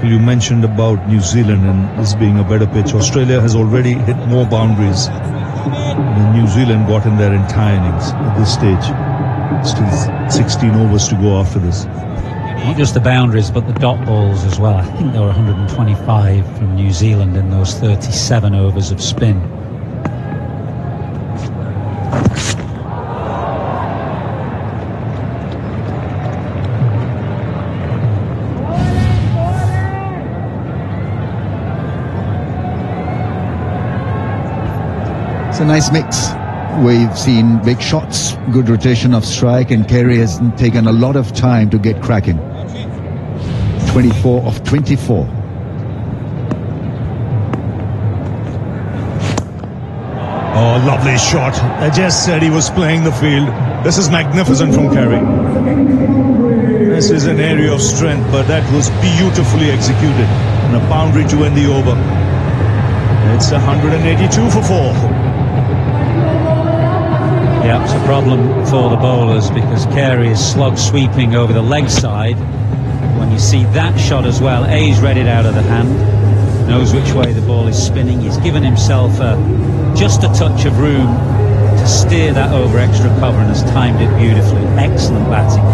Michael, you mentioned about New Zealand and this being a better pitch. Australia has already hit more boundaries than New Zealand got in their entire innings at this stage. Still 16 overs to go after this. Not just the boundaries, but the dot balls as well. I think there were 125 from New Zealand in those 37 overs of spin. It's a nice mix. We've seen big shots, good rotation of strike, and Carey has taken a lot of time to get cracking. 24 of 24. Oh, lovely shot. I just said he was playing the field. This is magnificent from Carey. This is an area of strength, but that was beautifully executed. And a boundary to end the over. It's 182 for 4. Yeah, it's a problem for the bowlers because Carey is slog sweeping over the leg side. When you see that shot as well, A's read it out of the hand, knows which way the ball is spinning. He's given himself just a touch of room to steer that over extra cover and has timed it beautifully. Excellent batting.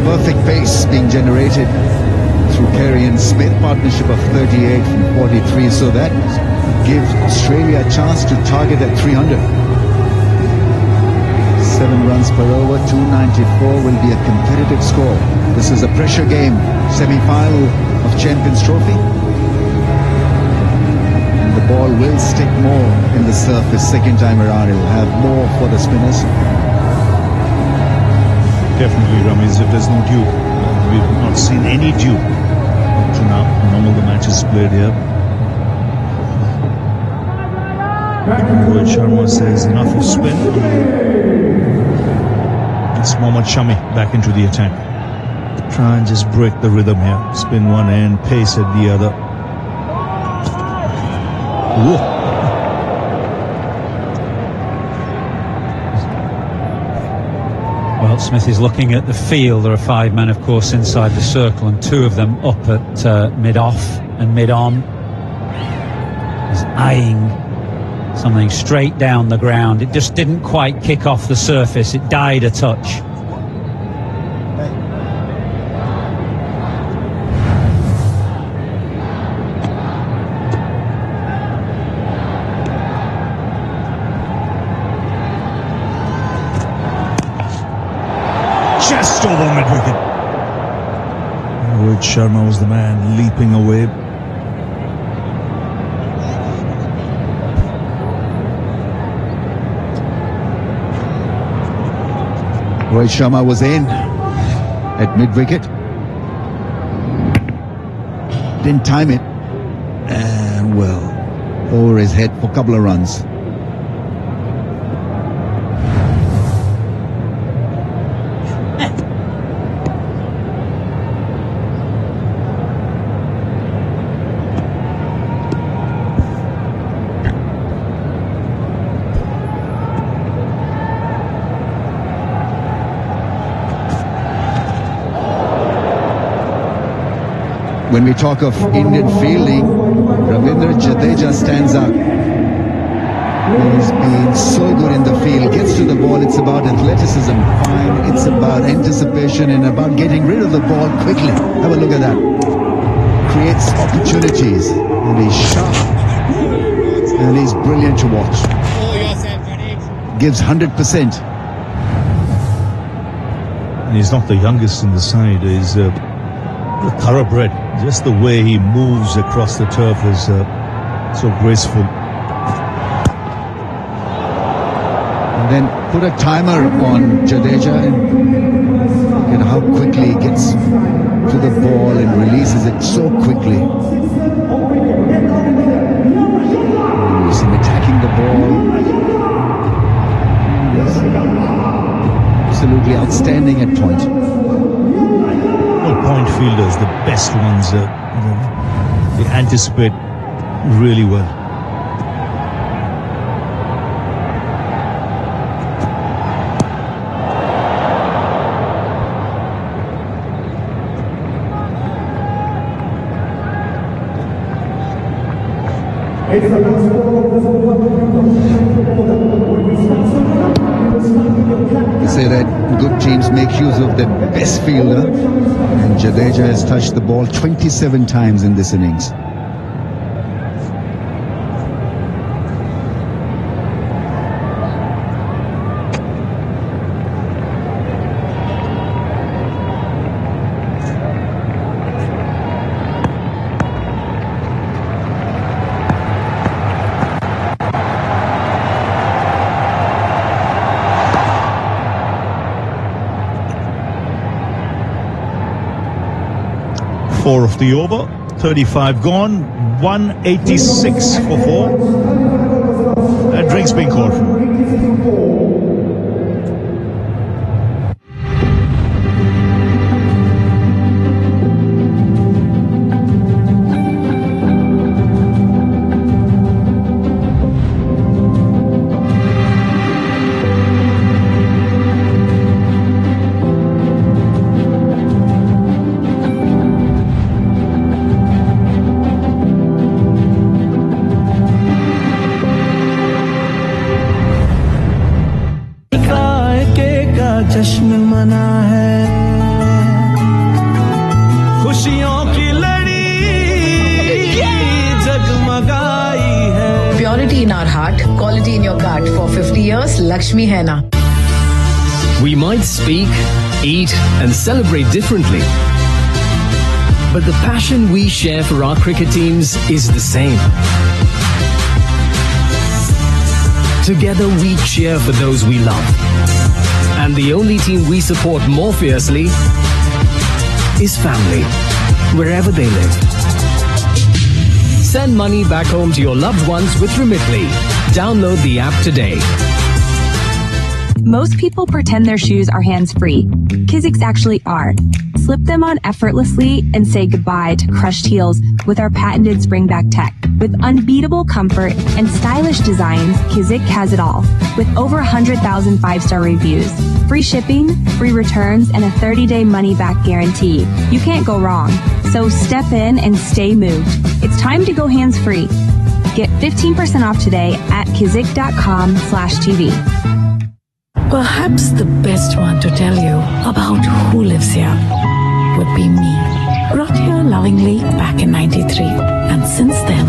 Perfect pace being generated through Carey and Smith, partnership of 38 from 43, so that gives Australia a chance to target at 300. 7 runs per over, 294 will be a competitive score. This is a pressure game, semi-final of Champions Trophy. And the ball will stick more in the surface second time around. It will have more for the spinners. Definitely, Ramesh, if there's no dew. We've not seen any dew up to now. None of the matches played here. Rohit Sharma says enough of spin. It's Mohammad Shami back into the attack. Try and just break the rhythm here. Spin one end, pace at the other. Whoa. Well, Smith is looking at the field. There are 5 men, of course, inside the circle, and 2 of them up at mid-off and mid-on. He's eyeing something straight down the ground. It just didn't quite kick off the surface. It died a touch. Just over mid-wicket. Rohit Sharma was the man leaping away. Rohit Sharma was in at mid-wicket. Didn't time it. And, well, over his head for a couple of runs. When we talk of Indian fielding, Ravindra Jadeja stands out. He's been so good in the field, gets to the ball. It's about athleticism, fine. It's about anticipation and about getting rid of the ball quickly. Have a look at that. Creates opportunities, and he's sharp, and he's brilliant to watch. Gives 100%. And he's not the youngest in the side. He's a thoroughbred. Just the way he moves across the turf is so graceful. And then put a timer on Jadeja and look at how quickly he gets to the ball and releases it so quickly. You see him attacking the ball. Yes. Absolutely outstanding at point. Well, point fielders, the best ones. They anticipate really well. They say that good teams make use of the best fielder, and Jadeja has touched the ball 27 times in this innings. Four of the over, 35 gone, 186 for four. A drink's being called for. जश्न मना है खुशियों की लड़ी जगमगाई है. Purity in our heart, quality in your cart. For 50 years, Lakshmi hai na. We might speak, eat and celebrate differently, but the passion we share for our cricket teams is the same. Together we cheer for those we love. And the only team we support more fiercely is family, wherever they live. Send money back home to your loved ones with Remitly. Download the app today. Most people pretend their shoes are hands-free. Kizik's actually are. Slip them on effortlessly and say goodbye to crushed heels with our patented spring-back tech. With unbeatable comfort and stylish designs, Kizik has it all. With over 100,000 five-star reviews, free shipping, free returns, and a 30-day money-back guarantee. You can't go wrong. So step in and stay moved. It's time to go hands-free. Get 15% off today at kizik.com/TV. Perhaps the best one to tell you about who lives here would be me. Brought here lovingly back in '93. And since then,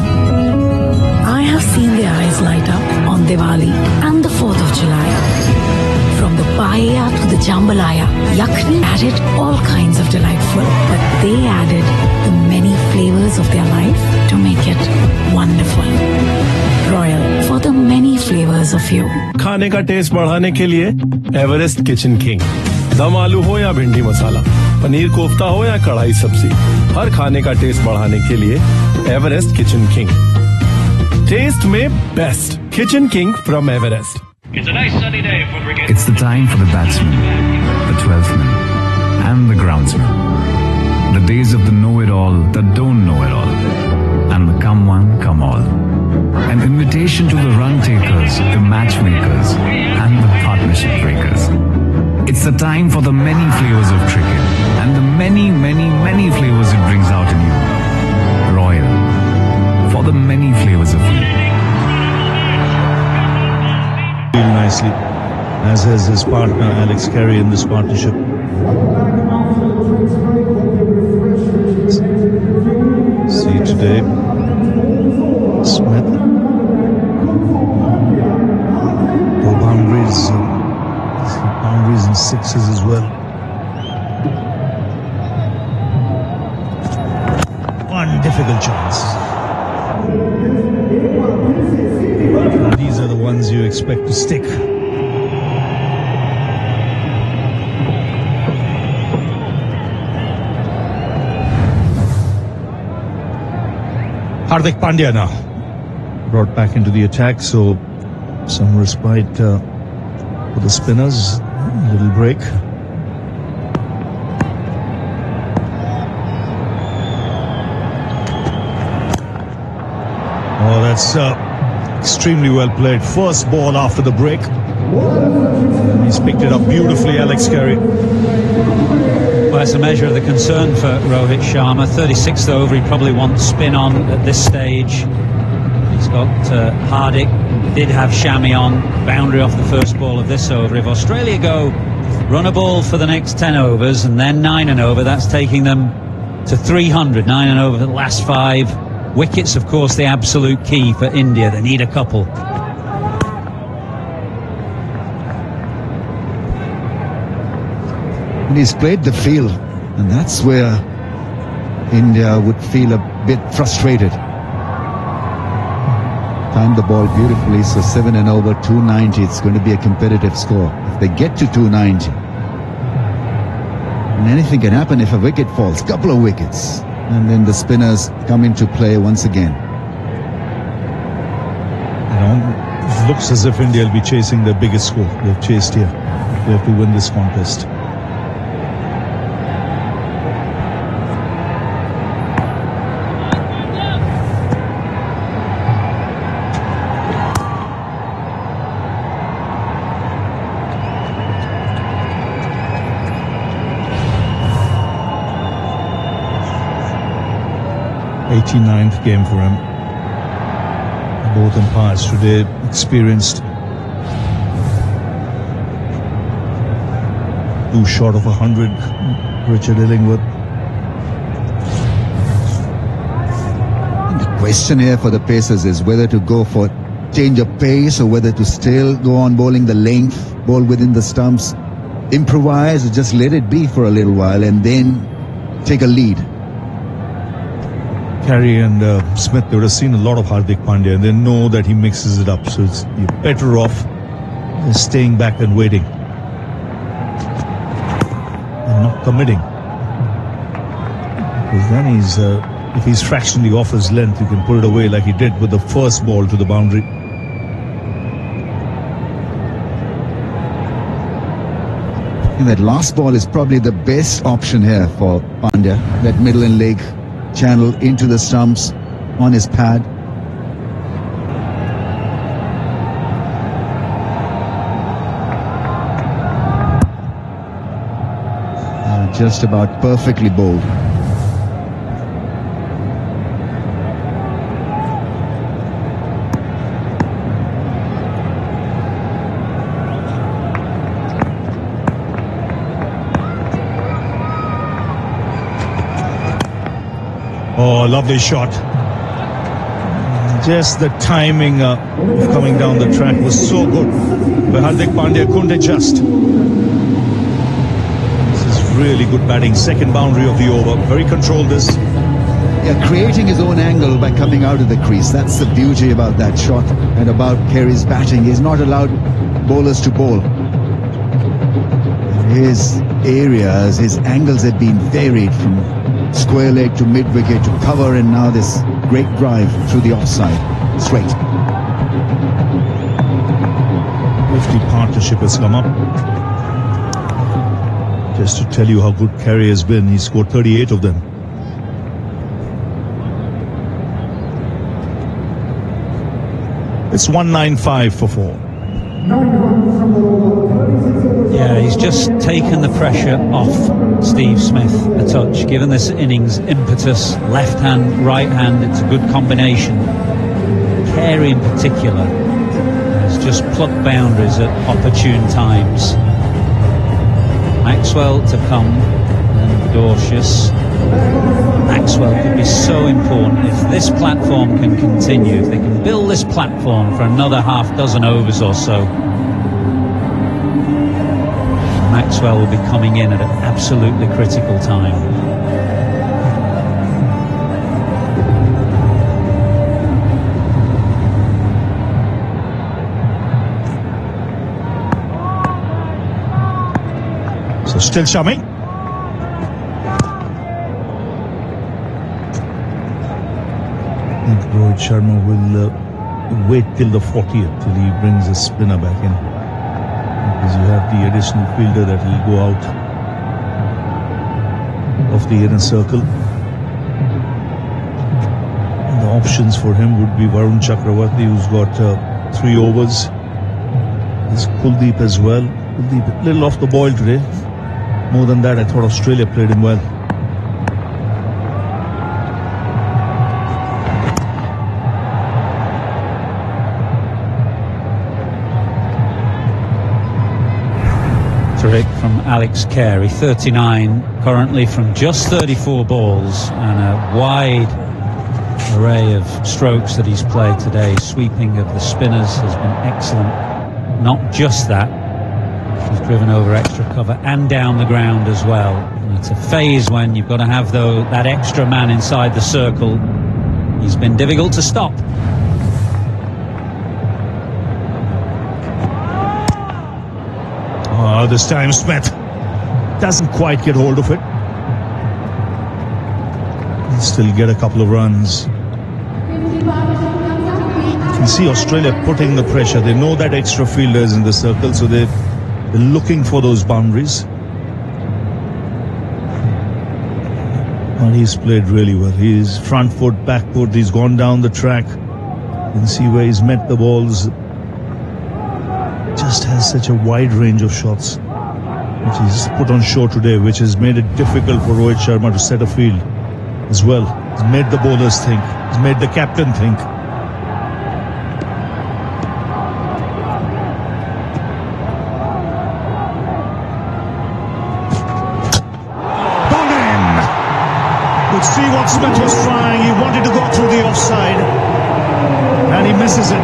I have seen their eyes light up on Diwali and the 4th of July. From the paella to the jambalaya, Yakhni added all kinds of delightful, but they added the many flavors of their life to make it wonderful. Royal for the many flavors of you. खाने का test बढ़ाने के लिए Everest kitchen king. दम आलू हो या भिंडी मसाला, पनीर कोफ्ता हो या कढ़ाई सब्जी, हर खाने का टेस्ट बढ़ाने के लिए एवरेस्ट किचन किंग. टेस्ट में best. Kitchen king from Everest. It's a nice sunny day for cricket. It's the time for the batsman, the 12th man, and the groundsman. The days of the know-it-all that don't know it all, and the come one, come all. An invitation to the run takers, the matchmakers, and the partnership breakers. It's the time for the many flavors of cricket, and the many, many, many flavors it brings out in you. Royal, for the many flavors of you. Nicely, as has his partner Alex Carey in this partnership. See today, Smith. Oh, boundaries and sixes as well. One difficult chance. These are the ones you expect to stick. Hardik Pandya now brought back into the attack, so some respite for the spinners. A little break. That's extremely well played. First ball after the break. He's picked it up beautifully, Alex Carey. Well, it's a measure of the concern for Rohit Sharma. 36th over, he probably wants spin on at this stage. He's got Hardik, did have Shami on, boundary off the first ball of this over. If Australia go run a ball for the next 10 overs and then 9 and over, that's taking them to 300, 9 and over for the last 5. Wickets, of course, the absolute key for India. They need a couple. And he's played the field, and that's where India would feel a bit frustrated. Timed the ball beautifully, so 7 and over, 290. It's going to be a competitive score. If they get to 290, and anything can happen if a wicket falls, couple of wickets, and then the spinners come into play once again. You know, it looks as if India will be chasing their biggest score. They've chased here. They have to win this contest. Ninth game for him. Both umpires today experienced. 2 short of 100, Richard Illingworth. The question here for the Pacers is whether to go for change of pace or whether to still go on bowling the length, ball within the stumps, improvise or just let it be for a little while and then take a lead. Carey and Smith, they would have seen a lot of Hardik Pandya and they know that he mixes it up, so it's you're better off just staying back and waiting and not committing, because then he's if he's fractionally off his length, you can put it away like he did with the first ball to the boundary. And that last ball is probably the best option here for Pandya, that middle and leg channel into the stumps on his pad. Just about perfectly bowled. Oh, lovely shot. Just the timing of coming down the track was so good. But Hardik Pandya couldn't adjust. This is really good batting. Second boundary of the over. Very controlled this. Yeah, creating his own angle by coming out of the crease. That's the beauty about that shot and about Carey's batting. He's not allowed bowlers to bowl. His areas, his angles have been varied from square leg to mid wicket to cover, and now this great drive through the offside straight. 50 partnership has come up. Just to tell you how good Carey has been, he scored 38 of them. It's 195 for 4. Yeah, he's just taken the pressure off Steve Smith a touch, given this innings impetus, left hand, right hand. It's a good combination. Carey in particular has just plucked boundaries at opportune times. Maxwell to come, and Dorcius. Maxwell could be so important if this platform can continue, if they can build this platform for another half dozen overs or so. Maxwell will be coming in at an absolutely critical time. So still Shami. I think Rohit Sharma will wait till the 40th, till he brings a spinner back in. Because you have the additional fielder that will go out of the inner circle. And the options for him would be Varun Chakravarti, who's got 3 overs. There's Kuldeep as well. Kuldeep a little off the boil today. More than that, I thought Australia played him well. Trick from Alex Carey, 39 currently from just 34 balls, and a wide array of strokes that he's played today. Sweeping of the spinners has been excellent. Not just that, he's driven over extra cover and down the ground as well. And it's a phase when you've got to have that extra man inside the circle. He's been difficult to stop. This time Smith doesn't quite get hold of it. He'll still get a couple of runs. You can see Australia putting the pressure. They know that extra fielders in the circle, so they're looking for those boundaries. Well, he's played really well. He's front foot, back foot. He's gone down the track. You can see where he's met the balls. Just has such a wide range of shots, which he's put on show today, which has made it difficult for Rohit Sharma to set a field as well. He's made the bowlers think. He's made the captain think. Could see what Smith was trying. He wanted to go through the offside, and he misses it.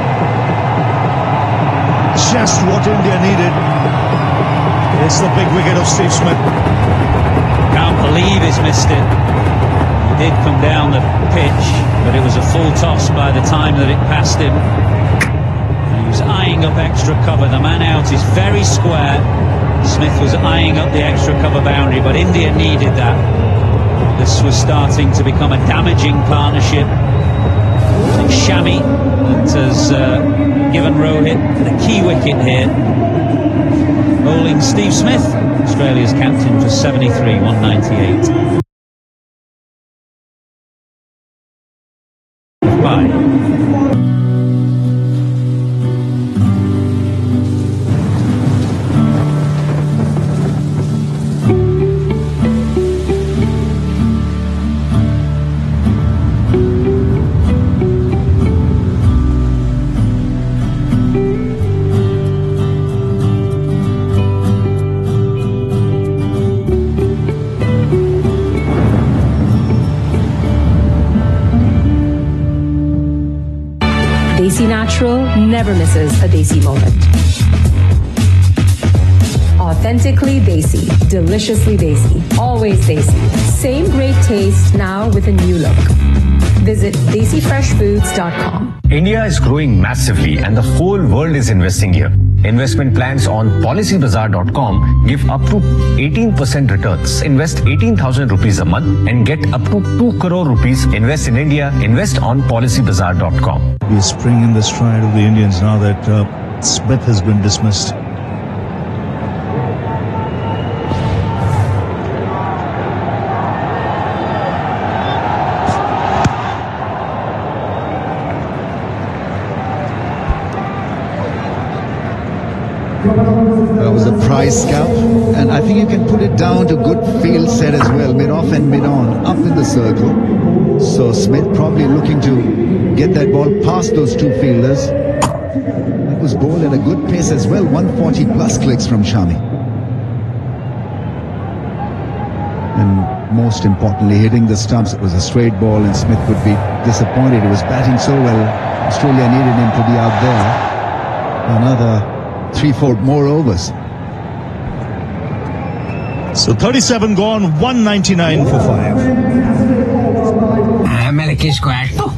Just what India needed. It's the big wicket of Steve Smith. Can't believe he's missed it. He did come down the pitch, but it was a full toss by the time that it passed him. And he was eyeing up extra cover. The man out is very square. Smith was eyeing up the extra cover boundary, but India needed that. This was starting to become a damaging partnership. It's Shami that has given Rohit the key wicket here. Bowling Steve Smith, Australia's captain, for 73, 198. Bye. Desi Natural never misses a Desi moment. Authentically Desi, deliciously Desi, always Desi. Same great taste, now with a new look. Visit DesiFreshFoods.com. India is growing massively and the whole world is investing here. Investment plans on PolicyBazaar.com give up to 18% returns. Invest 18,000 rupees a month and get up to 2 crore rupees. Invest in India. Invest on PolicyBazaar.com. We're springing the stride of the Indians now that Smith has been dismissed. That was a prize scout, and I think you can put it down to good field set as well, mid-off and mid-on, up in the circle. So Smith probably looking to get that ball past those two fielders. It was bowled at a good pace as well, 140 plus clicks from Shami. And most importantly, hitting the stumps. It was a straight ball and Smith would be disappointed. He was batting so well. Australia needed him to be out there. Another 3-4 more overs. So 37 gone, 199 for 5.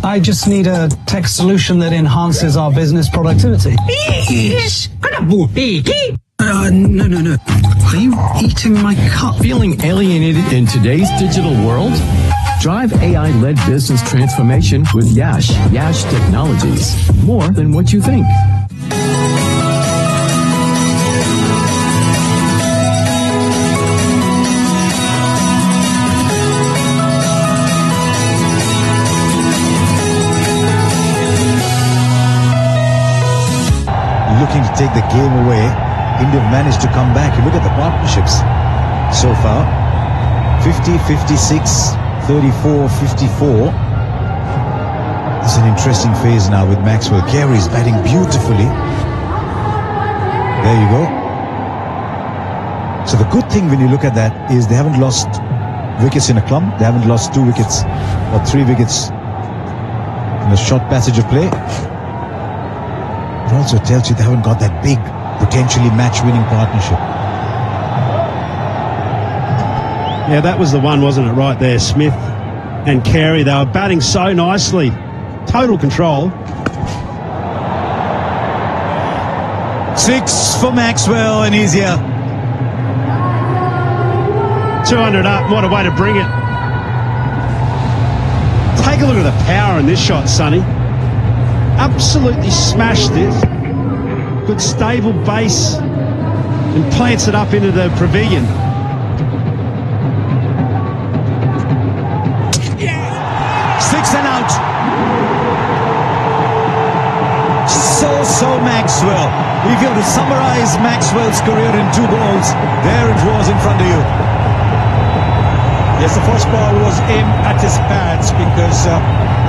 I just need a tech solution that enhances our business productivity. No. Are you eating my cup? Feeling alienated in today's digital world? Drive AI-led business transformation with Yash Technologies. More than what you think. looking to take the game away. India have managed to come back. You look at the partnerships so far. 50, 56, 34, 54. It's an interesting phase now with Maxwell. Carey is batting beautifully. There you go. So the good thing when you look at that is they haven't lost wickets in a clump. They haven't lost 2 wickets or 3 wickets in a short passage of play. It also tells you they haven't got that big, potentially match-winning partnership. Yeah, that was the one, wasn't it, right there? Smith and Carey, they were batting so nicely. Total control. 6 for Maxwell, and he's here. 200 up, what a way to bring it. Take a look at the power in this shot, Sonny. Absolutely smashed it. Good stable base and plants it up into the pavilion. Six and out. So Maxwell. If you have to summarize Maxwell's career in 2 balls, there it was in front of you. Yes, the first ball was aimed at his pads because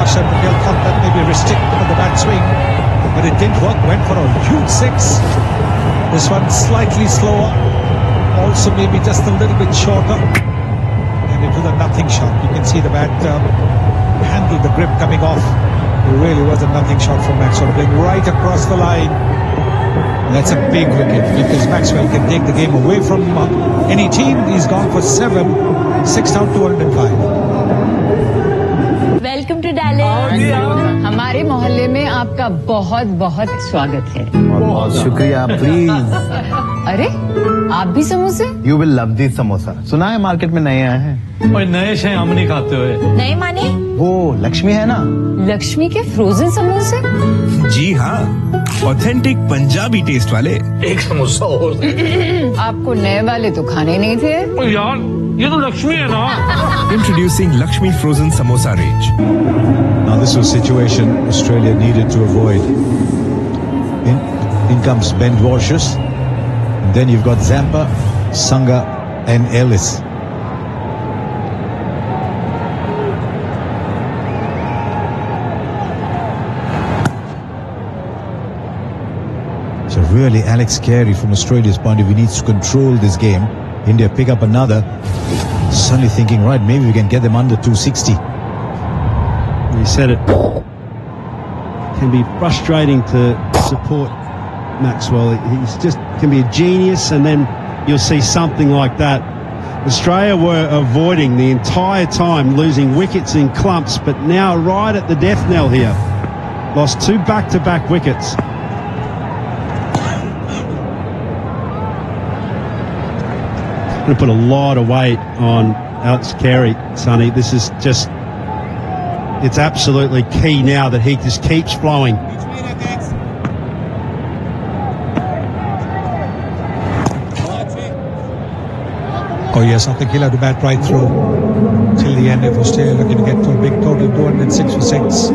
Akshar Patel thought that maybe restrict for the back swing, but it didn't work. Went for a huge 6. This one slightly slower, also maybe just a little bit shorter, and it was a nothing shot. You can see the bat handled the grip coming off. It really was a nothing shot from Maxwell, playing right across the line. And that's a big wicket because Maxwell can take the game away from any team. He's gone for 7, 6 out, 205. Welcome to darling. हमारे मोहल्ले में आपका बहुत बहुत स्वागत है। बहुत शुक्रिया। प्लीज। अरे आप भी समोसे? You will love this samosa. सुना है मार्केट में नए आए हैं। और नए शे हम नहीं खाते हुए। नए माने? वो लक्ष्मी है ना। लक्ष्मी के फ्रोजन समोसे? जी हाँ, ऑथेंटिक पंजाबी टेस्ट वाले। एक समोसा और। आपको नए वाले तो खाने नहीं थे। यार ये तो लक्ष्मी है ना। Introducing Lakshmi Frozen Samosa range. Now this was a situation Australia needed to avoid. In comes Ben Warshus. And then you've got Zampa, Sangha and Ellis. So really Alex Carey from Australia's point of view needs to control this game. India pick up another. Suddenly thinking, right, maybe we can get them under 260. You said it. Can be frustrating to support Maxwell. He's just can be a genius, and then you'll see something like that. Australia were avoiding the entire time, losing wickets in clumps, but now right at the death knell here. Lost 2 back-to-back wickets. Going to put a lot of weight on Alex Carey, Sonny. This is just, it's absolutely key now that he just keeps flowing. Oh yes, I think he'll have to bat right through till the end if Australia looking to get to a big total 206 for 6.